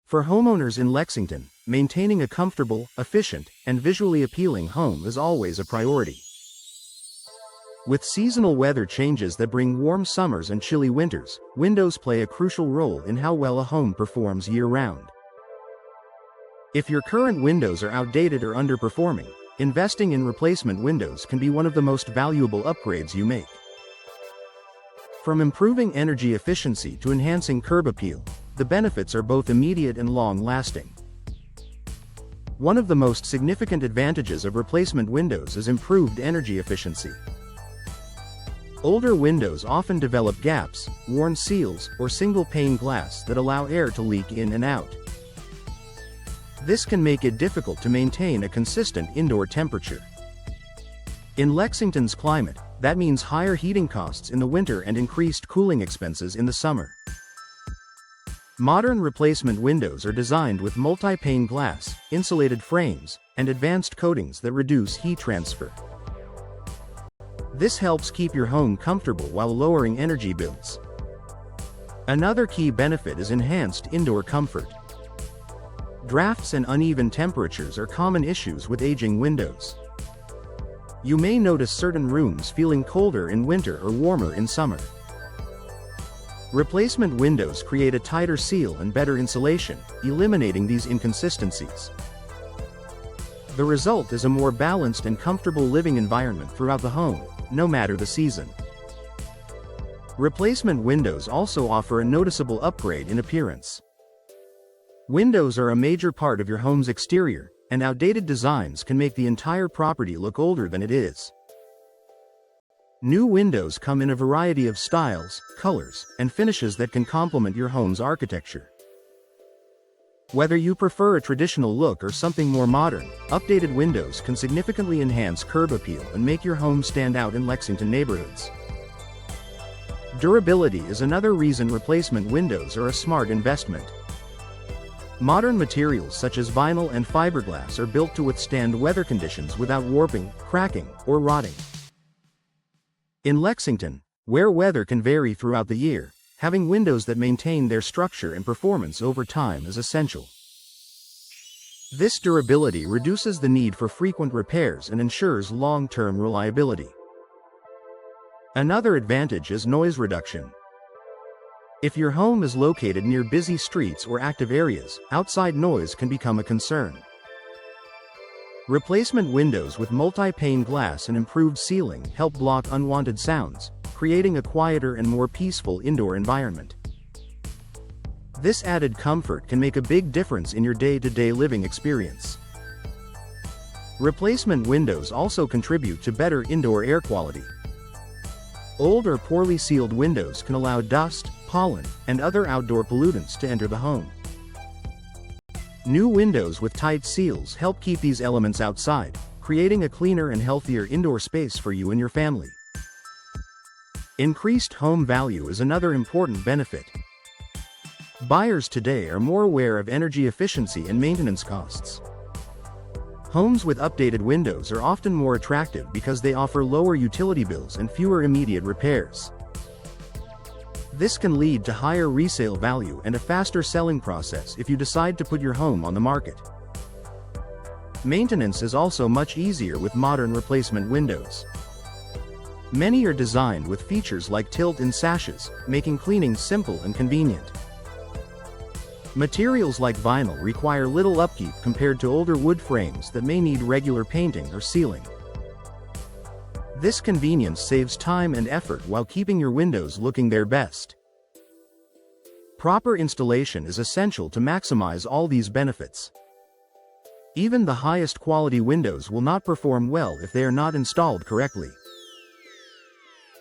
For homeowners in Lexington, maintaining a comfortable, efficient, and visually appealing home is always a priority. With seasonal weather changes that bring warm summers and chilly winters, windows play a crucial role in how well a home performs year-round. If your current windows are outdated or underperforming, investing in replacement windows can be one of the most valuable upgrades you make. From improving energy efficiency to enhancing curb appeal, the benefits are both immediate and long-lasting. One of the most significant advantages of replacement windows is improved energy efficiency. Older windows often develop gaps, worn seals, or single-pane glass that allow air to leak in and out. This can make it difficult to maintain a consistent indoor temperature. In Lexington's climate, that means higher heating costs in the winter and increased cooling expenses in the summer. Modern replacement windows are designed with multi-pane glass, insulated frames, and advanced coatings that reduce heat transfer. This helps keep your home comfortable while lowering energy bills. Another key benefit is enhanced indoor comfort. Drafts and uneven temperatures are common issues with aging windows. You may notice certain rooms feeling colder in winter or warmer in summer. Replacement windows create a tighter seal and better insulation, eliminating these inconsistencies. The result is a more balanced and comfortable living environment throughout the home, no matter the season. Replacement windows also offer a noticeable upgrade in appearance. Windows are a major part of your home's exterior, and outdated designs can make the entire property look older than it is. New windows come in a variety of styles, colors, and finishes that can complement your home's architecture. Whether you prefer a traditional look or something more modern, updated windows can significantly enhance curb appeal and make your home stand out in Lexington neighborhoods. Durability is another reason replacement windows are a smart investment. Modern materials such as vinyl and fiberglass are built to withstand weather conditions without warping, cracking, or rotting. In Lexington, where weather can vary throughout the year, having windows that maintain their structure and performance over time is essential. This durability reduces the need for frequent repairs and ensures long-term reliability. Another advantage is noise reduction. If your home is located near busy streets or active areas, outside noise can become a concern. Replacement windows with multi-pane glass and improved sealing help block unwanted sounds, creating a quieter and more peaceful indoor environment. This added comfort can make a big difference in your day-to-day living experience. Replacement windows also contribute to better indoor air quality. Old or poorly sealed windows can allow dust, pollen, and other outdoor pollutants to enter the home. New windows with tight seals help keep these elements outside, creating a cleaner and healthier indoor space for you and your family. Increased home value is another important benefit. Buyers today are more aware of energy efficiency and maintenance costs. Homes with updated windows are often more attractive because they offer lower utility bills and fewer immediate repairs. This can lead to higher resale value and a faster selling process if you decide to put your home on the market. Maintenance is also much easier with modern replacement windows. Many are designed with features like tilt-in sashes, making cleaning simple and convenient. Materials like vinyl require little upkeep compared to older wood frames that may need regular painting or sealing. This convenience saves time and effort while keeping your windows looking their best. Proper installation is essential to maximize all these benefits. Even the highest quality windows will not perform well if they are not installed correctly.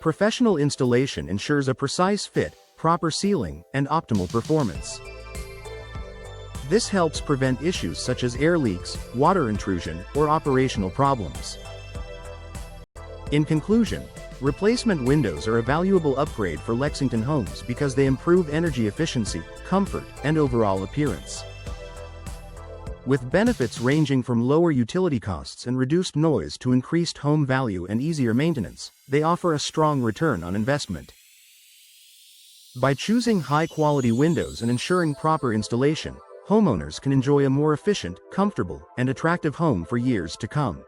Professional installation ensures a precise fit, proper sealing, and optimal performance. This helps prevent issues such as air leaks, water intrusion, or operational problems. In conclusion, replacement windows are a valuable upgrade for Lexington homes because they improve energy efficiency, comfort, and overall appearance. With benefits ranging from lower utility costs and reduced noise to increased home value and easier maintenance, they offer a strong return on investment. By choosing high-quality windows and ensuring proper installation, homeowners can enjoy a more efficient, comfortable, and attractive home for years to come.